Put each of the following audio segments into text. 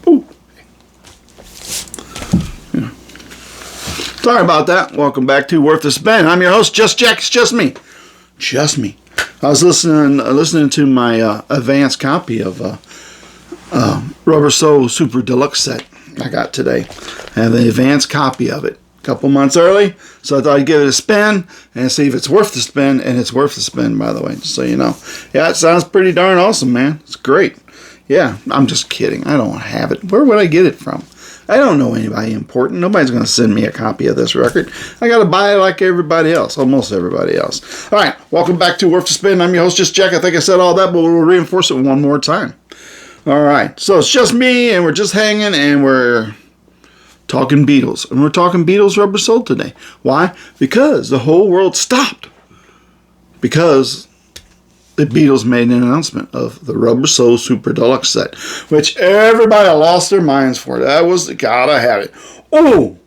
Ooh. Yeah. Sorry about that. Welcome back to Worth the Spin. I'm your host, Just Jack. It's just me. Just me. I was listening to my advanced copy of Rubber Soul Super Deluxe set I got today. I have an advanced copy of it a couple months early, so I thought I'd give it a spin and see if it's worth the spin, and it's worth the spin, by the way, just so you know. Yeah, it sounds pretty darn awesome, man. It's great. Yeah, I'm just kidding. I don't have it. Where would I get it from? I don't know anybody important. Nobody's going to send me a copy of this record. I got to buy it like everybody else, almost everybody else. All right, welcome back to Worth the Spin. I'm your host, Just Jack. I think I said all that, but we'll reinforce it one more time. All right, so it's just me, and we're just hanging, and we're talking Beatles. And we're talking Beatles Rubber Soul today. Why? Because the whole world stopped. Because the Beatles made an announcement of the Rubber Soul Super Deluxe set, which everybody lost their minds for. That was the gotta have it. Oh,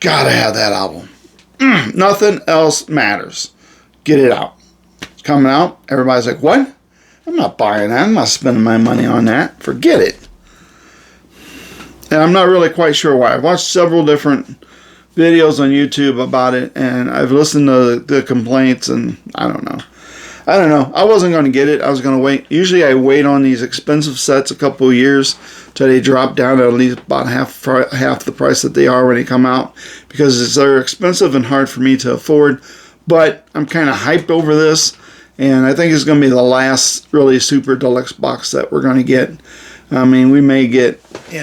gotta have that album. Nothing else matters. Get it out. It's coming out. Everybody's like, what? I'm not buying that. I'm not spending my money on that. Forget it. And I'm not really quite sure why. I've watched several different videos on YouTube about it, and I've listened to the complaints, and I don't know. I wasn't going to get it. I was going to wait. Usually I wait on these expensive sets a couple of years till they drop down to at least about half the price that they are when they come out, because they're expensive and hard for me to afford. But I'm kind of hyped over this, and I think it's going to be the last really super deluxe box set we're going to get. I mean, we may get, I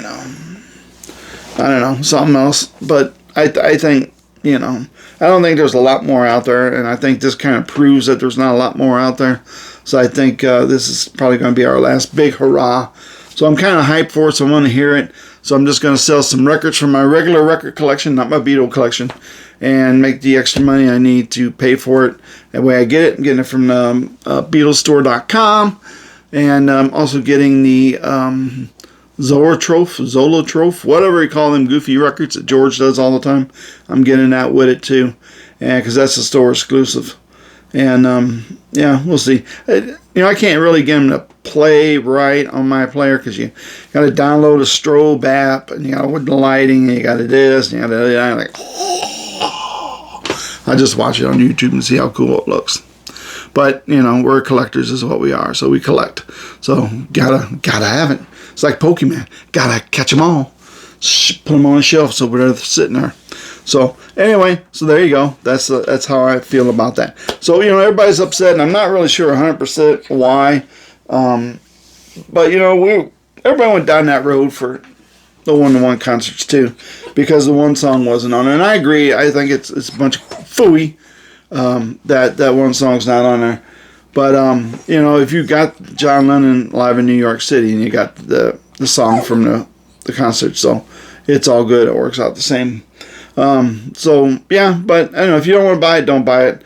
don't know, something else. But I think, I don't think there's a lot more out there, and I think this kind of proves that there's not a lot more out there. So I think this is probably going to be our last big hurrah. So I'm kind of hyped for it, so I want to hear it. So I'm just going to sell some records from my regular record collection, not my Beatle collection, and make the extra money I need to pay for it. That way I get it. I'm getting it from BeatlesStore.com, and I'm also getting the Zolotroph, whatever you call them goofy records that George does all the time. I'm getting that with it too, and because that's a store exclusive. And yeah, we'll see. I can't really get them to play right on my player because you got to download a strobe app, and you got with the lighting, and you got to this, and you got to that. Like, I just watch it on YouTube and see how cool it looks. But we're collectors, is what we are. So we collect. So gotta have it. It's like Pokemon. Gotta catch them all. Put them on a shelf so they're sitting there. So anyway, so there you go. That's how I feel about that. So everybody's upset, and I'm not really sure 100% why. But everybody went down that road for the one-to-one concerts too, because the one song wasn't on it. And I agree. I think it's a bunch of phooey that one song's not on there. But if you got John Lennon live in New York City, and you got the song from the concert, so it's all good. It works out the same. So yeah, but I don't know, if you don't want to buy it, don't buy it.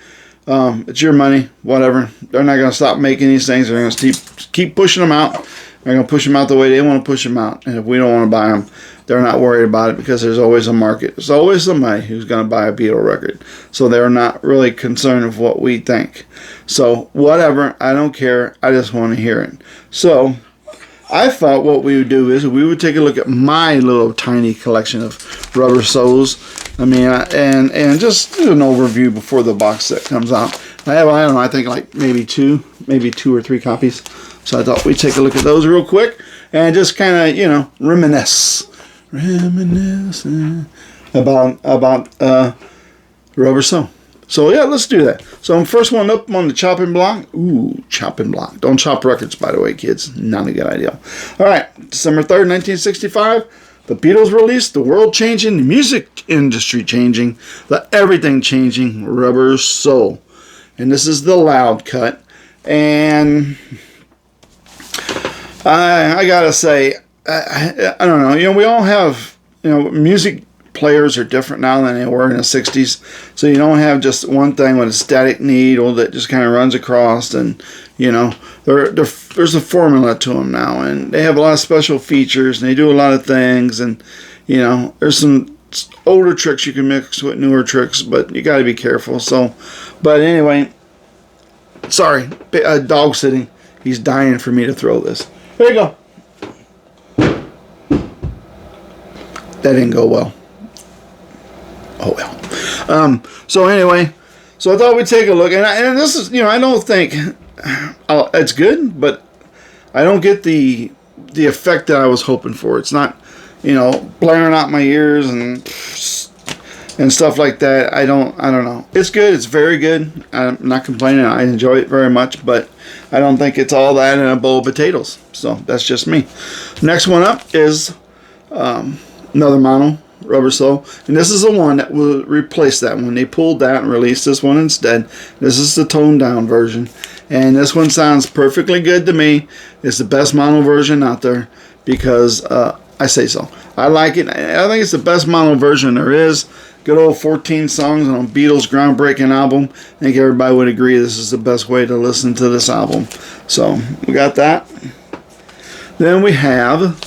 It's your money, whatever. They're not going to stop making these things. They're going to keep pushing them out. They're going to push them out the way they want to push them out. And if we don't want to buy them, they're not worried about it, because there's always a market. There's always somebody who's going to buy a Beatle record. So they're not really concerned with what we think. So whatever, I don't care. I just want to hear it. So I thought what we would do is we would take a look at my little tiny collection of Rubber Souls. I mean, and just do an overview before the box set comes out. I don't know, I think like maybe two or three copies. So I thought we'd take a look at those real quick and just kind of, reminisce about Rubber Soul. So yeah, let's do that. So first one up, I'm on the chopping block. Ooh, chopping block. Don't chop records, by the way, kids. Not a good idea. All right, December 3rd, 1965. The Beatles released the world-changing, the music industry changing, the everything changing Rubber Soul. And this is the loud cut. And I gotta say, I don't know. We all have, music players are different now than they were in the 60s. So you don't have just one thing with a static needle that just kind of runs across. And, there's a formula to them now. And they have a lot of special features, and they do a lot of things. And, there's some older tricks you can mix with newer tricks, but you got to be careful. So, but anyway, Sorry, dog sitting. He's dying for me to throw this. Here you go. That didn't go well. Oh well. So anyway, so I thought we'd take a look, and this is, I don't think it's good, but I don't get the effect that I was hoping for. It's not, blaring out my ears and stuff like that. I don't know. It's good. It's very good. I'm not complaining. I enjoy it very much, but I don't think it's all that in a bowl of potatoes. So that's just me. Next one up is another mono rubber sole, and this is the one that will replace that one. They pulled that and released this one instead. This is the toned down version, and this one sounds perfectly good to me. It's the best mono version out there because I say so. I like it. I think it's the best mono version there is. Good old 14 songs on Beatles' groundbreaking album. I think everybody would agree this is the best way to listen to this album. So we got that. Then we have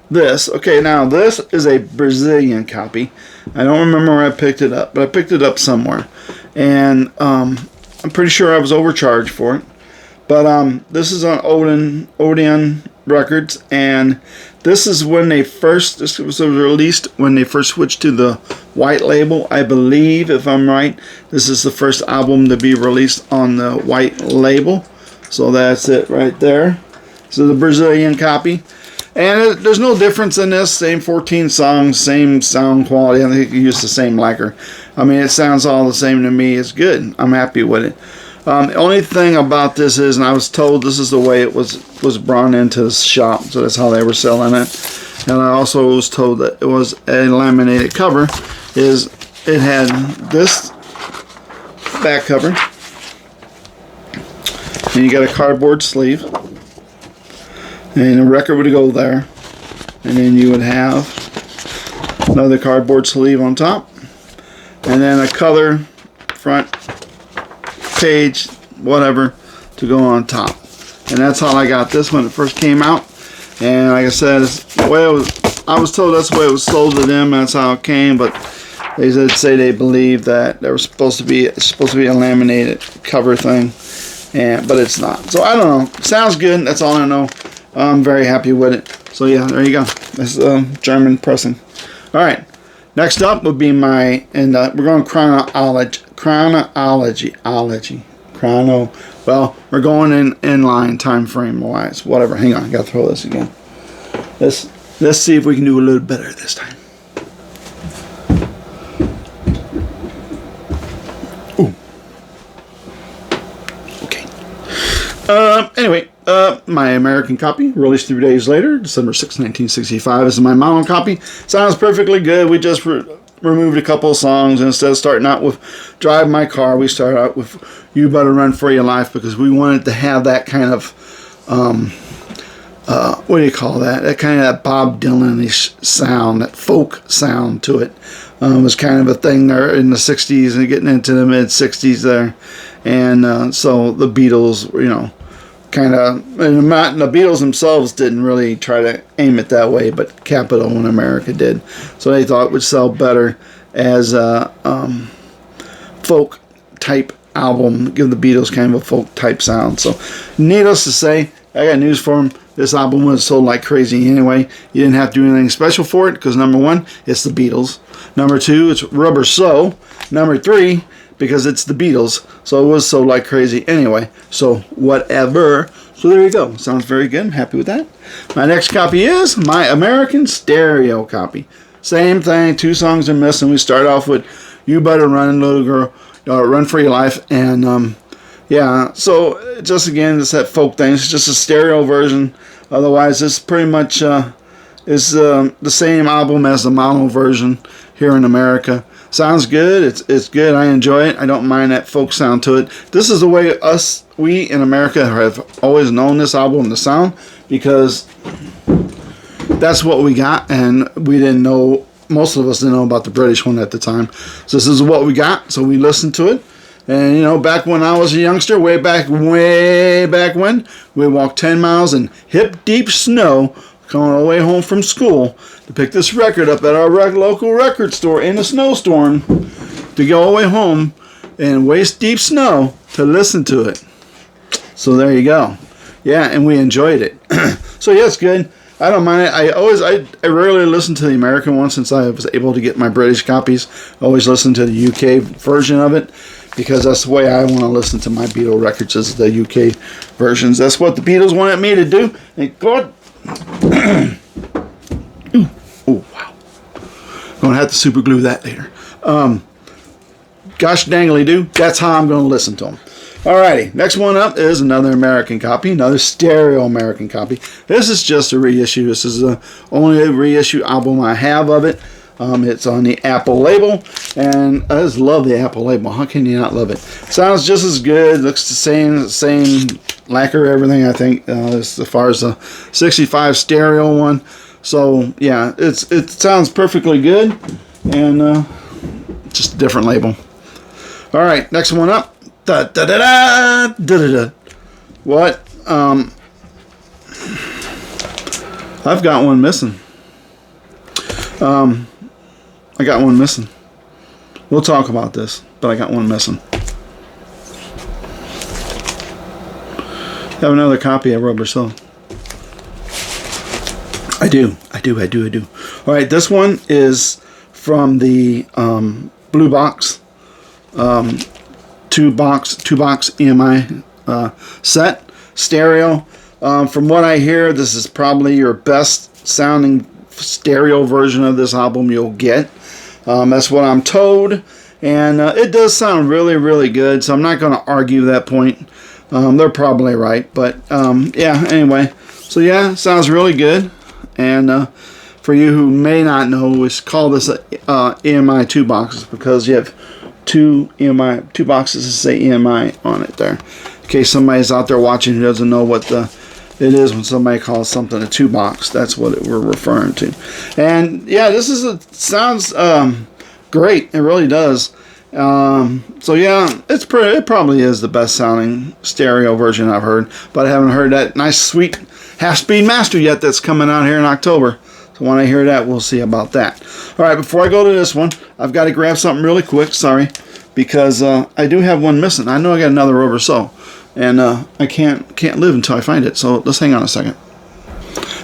this. Okay, now this is a Brazilian copy. I don't remember where I picked it up, but I picked it up somewhere. And I'm pretty sure I was overcharged for it. But this is on Odeon Records, and this is when this was released when they first switched to the white label, I believe, if I'm right. This is the first album to be released on the white label. So that's it right there. So the Brazilian copy. And there's no difference in this. Same 14 songs, same sound quality. I think you use the same lacquer. I mean, it sounds all the same to me. It's good. I'm happy with it. The only thing about this is, and I was told this is the way it was brought into the shop, so that's how they were selling it. And I also was told that it was a laminated cover. It had this back cover, and you got a cardboard sleeve, and the record would go there, and then you would have another cardboard sleeve on top, and then a color front page, whatever, to go on top. And that's how I got this when it first came out. And like I said, it's the way I was told that's the way it was sold to them. That's how it came. But they say they believe that there was supposed to be a laminated cover thing, but it's not. So I don't know. It sounds good. That's all I know. I'm very happy with it. So yeah, there you go. That's German pressing. All right. Next up would be we're going well, we're going in line time frame wise, whatever. Hang on, I gotta throw this again. Let's see if we can do a little better this time. Ooh. Okay. Anyway, my American copy, released 3 days later, December 6, 1965. This is my mono copy. Sounds perfectly good. We just removed a couple of songs, and instead of starting out with Drive My Car, we started out with You Better Run For Your Life, because we wanted to have that kind of, what do you call that? That kind of Bob Dylan-ish sound, that folk sound to it. It was kind of a thing there in the 60s and getting into the mid-60s there. And so the Beatles, kind of, and the Beatles themselves didn't really try to aim it that way, but Capitol in America did. So they thought it would sell better as a folk type album, give the Beatles kind of a folk type sound. So needless to say, I got news for them. This album was sold like crazy anyway. You didn't have to do anything special for it because number one, it's the Beatles. Number two, it's Rubber Soul. Number three, because it's the Beatles, so it was sold like crazy anyway. So whatever. So there you go. Sounds very good. I'm happy with that. My next copy is my American stereo copy. Same thing. 2 songs are missing. We start off with You Better Run, Little Girl, Run For Your Life, and yeah. So just again, it's that folk thing. It's just a stereo version. Otherwise, it's pretty much is the same album as the mono version here in America. Sounds good. It's good. I enjoy it. I don't mind that folk sound to it. This is the way we in America have always known this album to sound, because that's what we got, and we didn't know. Most of us didn't know about the British one at the time. So this is what we got. So we listened to it. And back when I was a youngster, way back when, we walked 10 miles in hip deep snow, coming all the way home from school to pick this record up at our local record store in a snowstorm, to go all the way home in waist deep snow to listen to it. So there you go. Yeah, and we enjoyed it. So yeah, it's good. I don't mind it. I rarely listen to the American one since I was able to get my British copies. I always listen to the UK version of it because that's the way I want to listen to my Beatles records, is the UK versions. That's what the Beatles wanted me to do. Thank God. Oh, wow. I'm going to have to super glue that later. Gosh dangly do. That's how I'm going to listen to them. Alrighty, next one up is another American copy, another stereo American copy. This is just a reissue. This is the only reissue album I have of it. It's on the Apple label, and I just love the Apple label. How can you not love it? Sounds just as good, looks the same lacquer, everything, I think, as far as the 65 stereo one. So, yeah, it sounds perfectly good, and just a different label. Alright, next one up. Da, da, da, da, da, da, da. What? I've got one missing. I got one missing. We'll talk about this, but I got one missing. I have another copy of Rubber Soul. I do. All right, this one is from the Blue Box. Two box EMI set stereo. From what I hear, this is probably your best sounding stereo version of this album you'll get. That's what I'm told, and it does sound really, really good. So I'm not going to argue that point. They're probably right, but yeah. Anyway, so yeah, sounds really good. And for you who may not know, we call this EMI 2 boxes because you have two boxes that say EMI on it there. In case somebody's out there watching who doesn't know what it is when somebody calls something a 2 box, that's what we're referring to. And yeah, this sounds great. It really does. So yeah, it probably is the best sounding stereo version I've heard, but I haven't heard that nice sweet half-speed master yet that's coming out here in October. So when I hear that, we'll see about that. All right, before I go to this one, I've got to grab something really quick, sorry, because I do have one missing. I know I got another Rubber Soul, and I can't live until I find it, so let's hang on a second.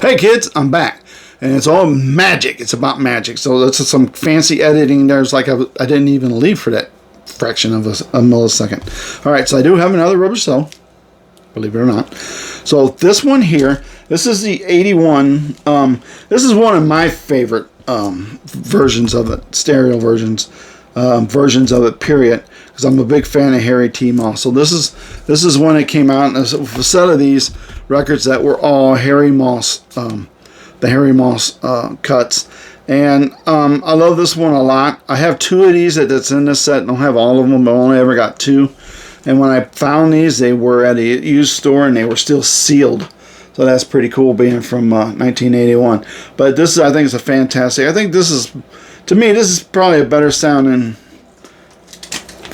Hey kids, I'm back, and it's all magic. It's about magic, so that's some fancy editing. There's like I didn't even leave for that fraction of a millisecond. All right, so I do have another Rubber Soul, believe it or not. So this one here, this is the 81. This is one of my favorite versions of it, stereo versions of it, period, because I'm a big fan of Harry T. Moss. So this is when it came out, and there's a set of these records that were all Harry Moss, the Harry Moss cuts. And I love this one a lot. I have 2 of these that's in this set. I don't have all of them, but I only ever got 2. And when I found these, they were at a used store, and they were still sealed. So that's pretty cool, being from 1981. But this, I think, is a fantastic. I think this is, to me, this is probably a better sounding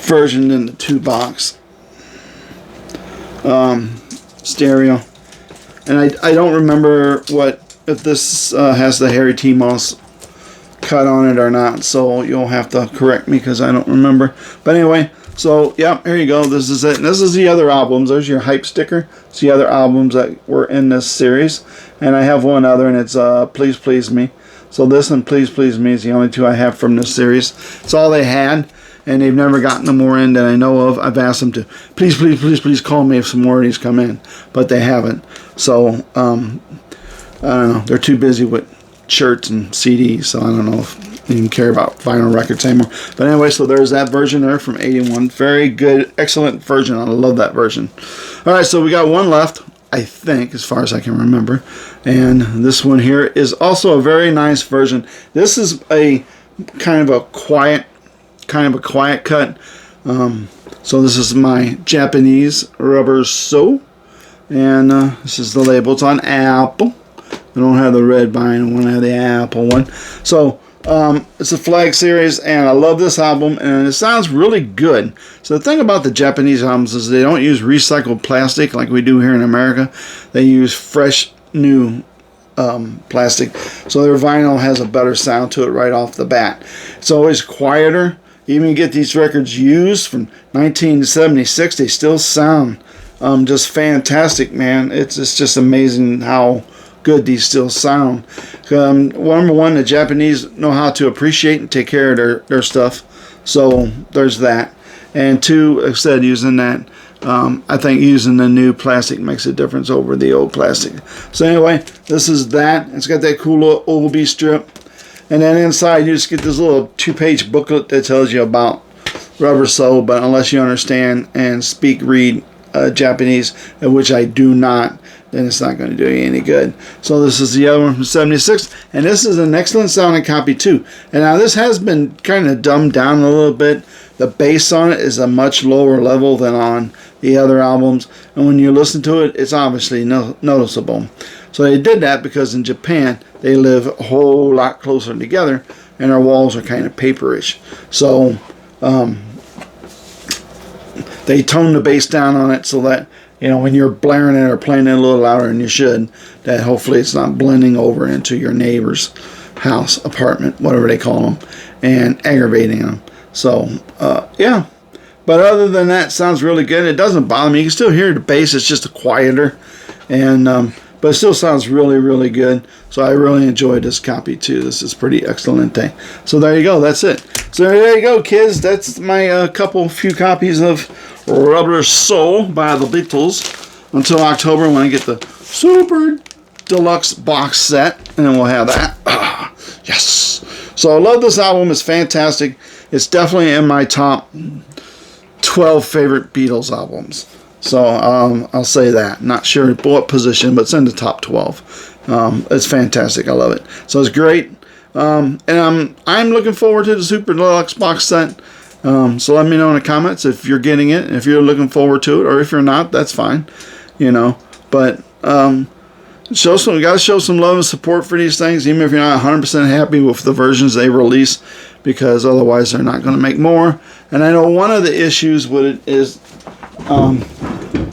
version than the 2 box stereo. And I don't remember if this has the Harry T. Moss cut on it or not. So you'll have to correct me because I don't remember. But anyway. So, yeah, here you go. This is it. And this is the other albums. There's your hype sticker. It's the other albums that were in this series. And I have one other, and it's Please Please Me. So this and Please Please Me is the only 2 I have from this series. It's all they had, and they've never gotten them more in that I know of. I've asked them to, please call me if some more of these come in. But they haven't. So, I don't know. They're too busy with shirts and CDs, so I don't know if even care about vinyl records anymore. But anyway, so there's that version there from 81. Very good, excellent version. I love that version. All right, so we got one left, I think, as far as I can remember. And this one here is also a very nice version. This is a kind of a quiet cut. So this is my Japanese Rubber Soul. And this is the label. It's on Apple. I don't have the red vinyl one. I have the Apple one. So it's a flag series, and I love this album, and it sounds really good. So the thing about the Japanese albums is they don't use recycled plastic like we do here in America. They use fresh, new plastic. So their vinyl has a better sound to it right off the bat. It's always quieter. Even get these records used from 1976, they still sound just fantastic, man. It's just amazing how good these still sound. Number one, the Japanese know how to appreciate and take care of their stuff. So there's that. And two, like I said, using that, I think using the new plastic makes a difference over the old plastic. So anyway, this is that. It's got that cool little OB strip. And then inside you just get this little 2-page booklet that tells you about rubber sole, but unless you understand and read Japanese, which I do not, then it's not going to do you any good. So this is the other one from '76, and this is an excellent sounding copy too. And now this has been kind of dumbed down a little bit. The bass on it is a much lower level than on the other albums, and when you listen to it, it's obviously noticeable. So they did that because in Japan they live a whole lot closer together, and their walls are kind of paperish. So they tone the bass down on it so that, you know, when you're blaring it or playing it a little louder than you should, that hopefully it's not blending over into your neighbor's house, apartment, whatever they call them, and aggravating them. So, yeah. But other than that, it sounds really good. It doesn't bother me. You can still hear the bass. It's just quieter. And, but it still sounds really, really good. So I really enjoyed this copy too. This is pretty excellent thing. So there you go. That's it. So there you go, kids. That's my few copies of Rubber Soul by the Beatles until October when I get the Super Deluxe box set, and then we'll have that. Yes. So I love this album. It's fantastic. It's definitely in my top 12 favorite Beatles albums. So I'll say that. Not sure what position, but it's in the top 12. It's fantastic. I love it. So it's great. And I'm looking forward to the Super Deluxe box set. So let me know in the comments if you're getting it, if you're looking forward to it, or if you're not, that's fine, you know. But gotta show some love and support for these things, even if you're not 100% happy with the versions they release, because otherwise they're not going to make more. And I know one of the issues with it is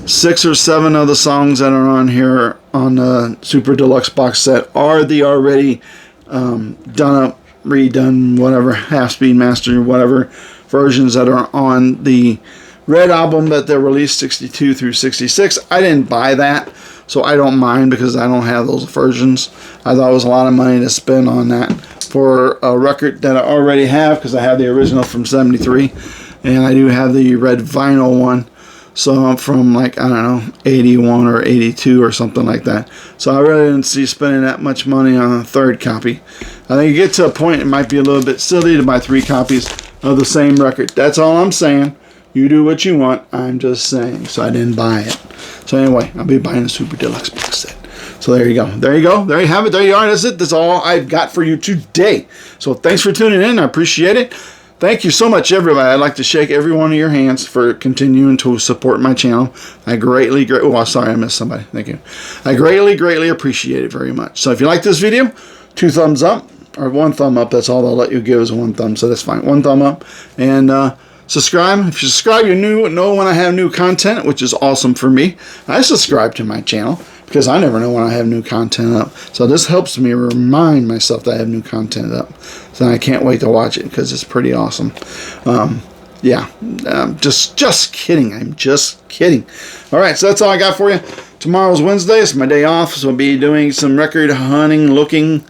6 or 7 of the songs that are on here on the Super Deluxe box set are the already done up, redone, whatever, half-speed master, whatever versions that are on the Red album that they released 62 through 66. I didn't buy that, so I don't mind because I don't have those versions. I thought it was a lot of money to spend on that for a record that I already have, because I have the original from 73 and I do have the red vinyl one, so I'm from, like, I don't know, 81 or 82 or something like that. So I really didn't see spending that much money on a third copy. I think you get to a point it might be a little bit silly to buy 3 copies of the same record. That's all I'm saying. You do what you want. I'm just saying. So I didn't buy it. So anyway, I'll be buying a Super Deluxe box set. So there you go. There you go. There you have it. There you are. That's it. That's all I've got for you today. So thanks for tuning in. I appreciate it. Thank you so much, everybody. I'd like to shake every one of your hands for continuing to support my channel. I greatly, oh, sorry, I missed somebody. Thank you. I greatly appreciate it very much. So if you like this video, 2 thumbs up, or 1 thumb up. That's all they'll let you give is 1 thumb, so that's fine. 1 thumb up. And subscribe. If you subscribe, you know when I have new content, which is awesome for me. I subscribe to my channel because I never know when I have new content up. So this helps me remind myself that I have new content up. So I can't wait to watch it because it's pretty awesome. Yeah, just kidding. I'm just kidding. All right, so that's all I got for you. Tomorrow's Wednesday. It's my day off, so I'll be doing some record hunting, looking,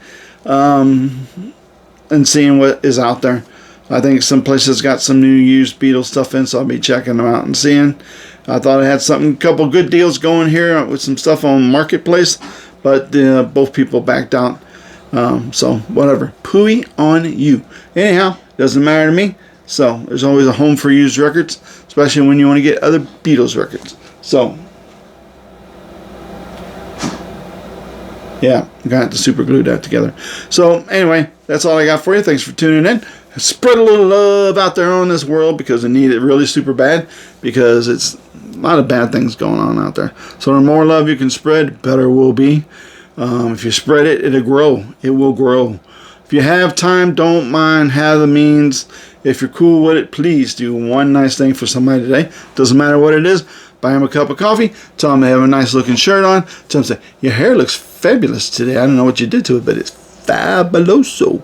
and seeing what is out there. I think some places got some new used Beatles stuff in, so I'll be checking them out and seeing. I thought I had a couple good deals going here with some stuff on Marketplace, but both people backed out. So whatever, pooey on you. Anyhow, doesn't matter to me. So there's always a home for used records, especially when you want to get other Beatles records. So yeah, I'm going to have to super glue that together. So anyway, that's all I got for you. Thanks for tuning in. Spread a little love out there on this world because I need it really super bad, because it's a lot of bad things going on out there. So the more love you can spread, the better it will be. If you spread it, it'll grow. It will grow. If you have time, don't mind, have the means. If you're cool with it, please do one nice thing for somebody today. Doesn't matter what it is. Buy them a cup of coffee. Tell them they have a nice looking shirt on. Tell them, say, your hair looks fabulous today. I don't know what you did to it, but it's fabuloso.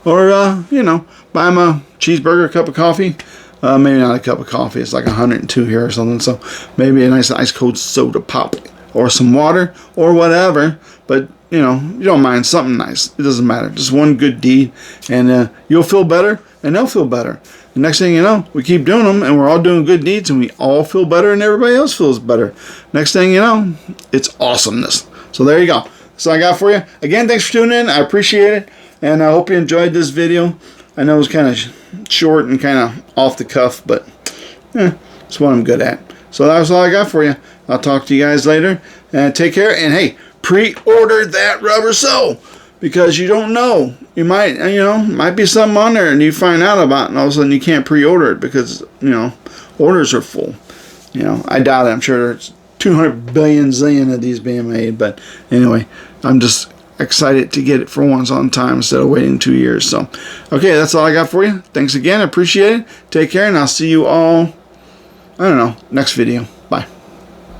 Or, you know, buy them a cheeseburger, a cup of coffee, Maybe not a cup of coffee. It's like 102 here or something. So maybe a nice ice cold soda pop or some water or whatever. But you know, you don't mind something nice. It doesn't matter. Just one good deed, and you'll feel better, and they'll feel better. The next thing you know, we keep doing them, and we're all doing good deeds, and we all feel better, and everybody else feels better. Next thing you know, it's awesomeness. So there you go. That's all I got for you. Again, thanks for tuning in. I appreciate it, and I hope you enjoyed this video. I know it was kind of short and kind of off the cuff, but it's what I'm good at. So that's all I got for you. I'll talk to you guys later, and take care. And hey, pre-order that rubber sole, because you don't know. You might, might be something on there and you find out about it, and all of a sudden you can't pre-order it because, orders are full. I doubt it. I'm sure there's 200 billion zillion of these being made. But anyway, I'm just excited to get it for once on time instead of waiting 2 years. So, okay, that's all I got for you. Thanks again. I appreciate it. Take care, and I'll see you all, I don't know, next video. Bye.